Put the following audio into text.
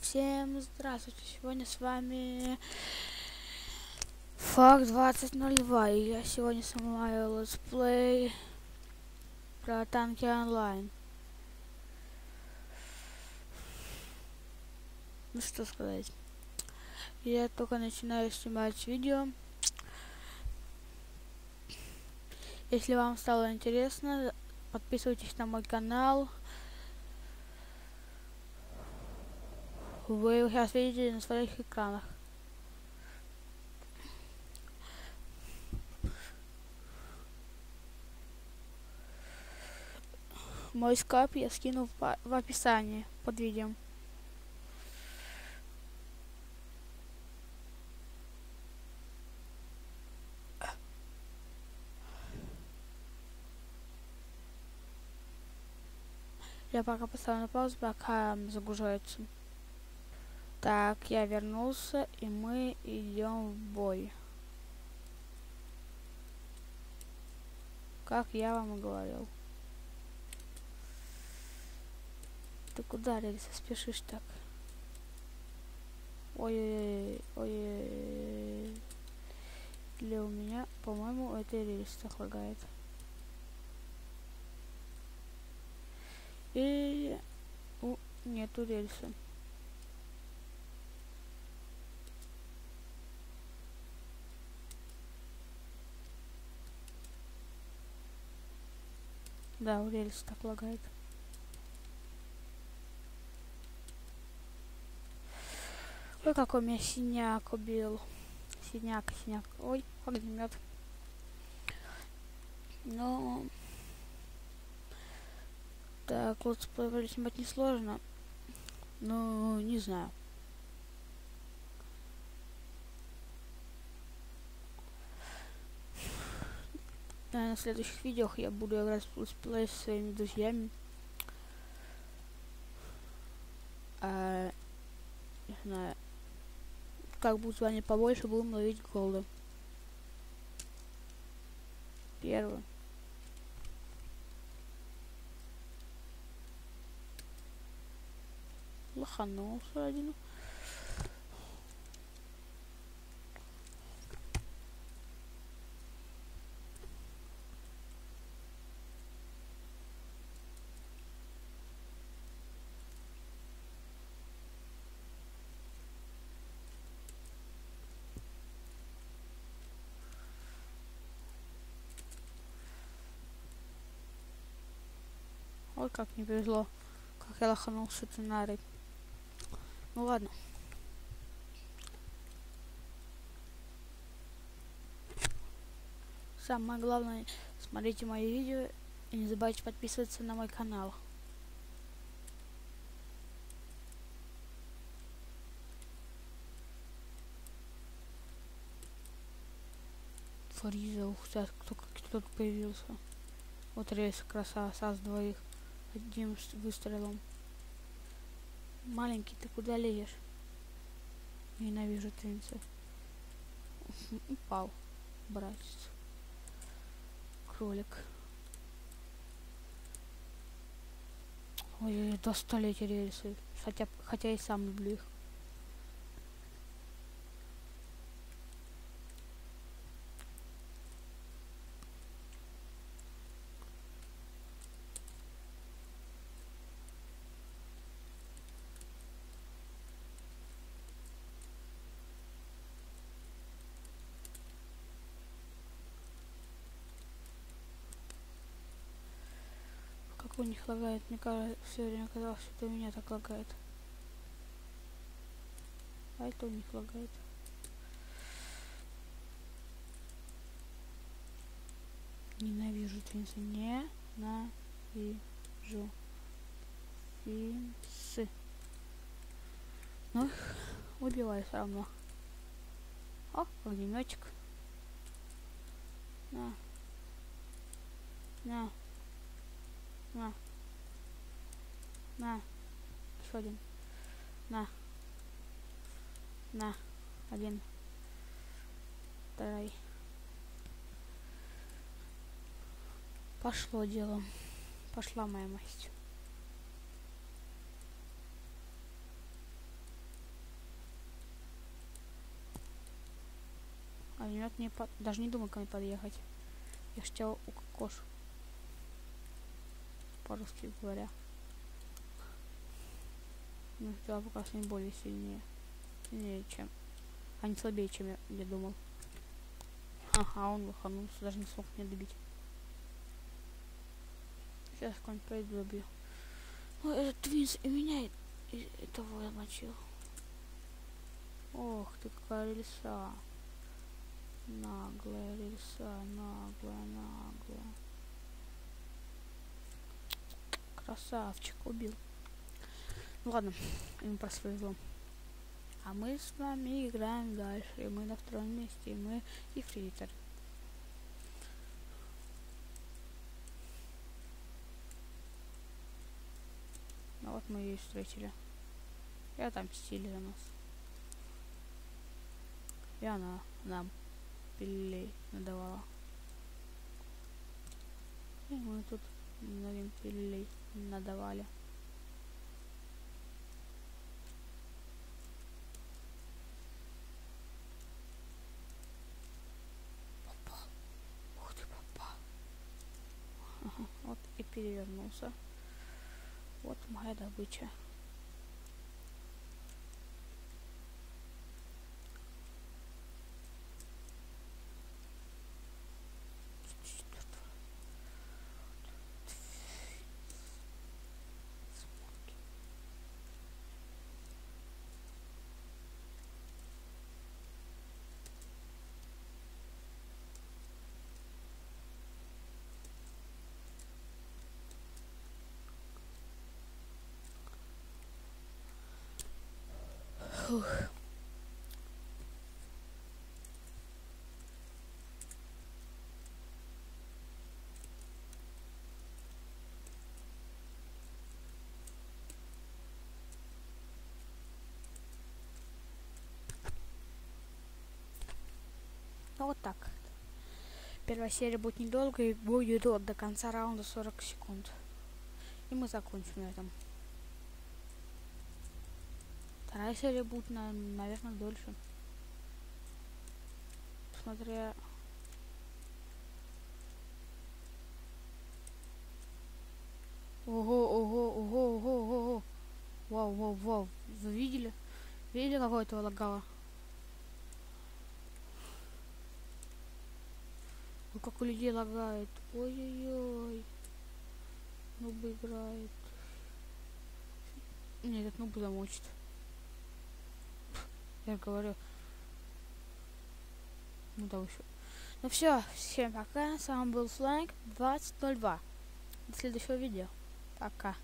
Всем здравствуйте! Сегодня с вами Фак 2002, и я сегодня снимаю летсплей про танки онлайн. Ну что сказать, я только начинаю снимать видео. Если вам стало интересно, подписывайтесь на мой канал. Вы его сейчас видите на своих экранах. Мой скайп я скину в описании под видео. Я пока поставлю на паузу, пока загружается. Так, я вернулся, и мы идем в бой. Как я вам и говорил. Ты куда, Рельса, спешишь так? Ой-ой-ой. Для у меня, по-моему, это рельс так лагает. И нету рельса. Да, у рельса так лагает. Ой, какой у меня синяк убил. Синяк. Ой, огнемет. Ну, так, летсплей снимать несложно. Ну, не знаю. На следующих видео я буду играть в летсплей со своими друзьями. Не знаю. Как будет звание побольше, будем ловить голды. Первый. Лоханулся один. Ой, как не повезло. Как я лоханулся сценарий. Ну ладно. Самое главное, смотрите мои видео и не забывайте подписываться на мой канал. Фриза, ух ты, кто-то появился. Вот рейс, красава, с двоих. Одним выстрелом. Маленький, ты куда лезешь? Ненавижу твинца. Упал, братец. Кролик. Ой, достали эти рельсы. Хотя и сам люблю их. Как у них лагает? Мне кажется, все время казалось, что это у меня так лагает. А это у них лагает. Ненавижу твинсы. Ненавижу твинсы. Ну, убиваю все равно. О, огнеметчик. На. Еще один. На. Один. Второй. Пошло дело. Пошла моя масть. нет, даже не думал ко мне подъехать. Я ж тебя укокошу. По-русски говоря. Ну, тебя пока с ним более сильнее. Сильнее, чем... А не слабее, чем я думал. Ага, он выханулся, даже не смог меня добить. Сейчас какой-нибудь пойду добью. Ну, этот Твинс и меня и того замочил. Ох ты, какая рельса. Наглая рельса, наглая. Красавчик, убил. Ну ладно, ему просвезло. А мы с вами играем дальше. И мы на втором месте. И мы ифритер. Ну вот мы ее встретили. И отомстили за нас. И она нам пилей надавала. И мы тут многим пилей надавали. Попал. Ух ты, попал. Ага, вот и перевернулся. Вот моя добыча. Фух. Ну вот так. Первая серия будет недолго и будет до конца раунда 40 секунд. И мы закончим на этом. Вторая серия будет, наверное, дольше. Смотря... Ого. Вау. Вы видели? Видели, какое этого лагало? Ну как у людей лагает. Ой-ой-ой. Нуб играет. Нет, этот нуб замочит. Я говорю. Ну да, еще. Ну все, всем пока. С вами был Slang 2002. До следующего видео. Пока.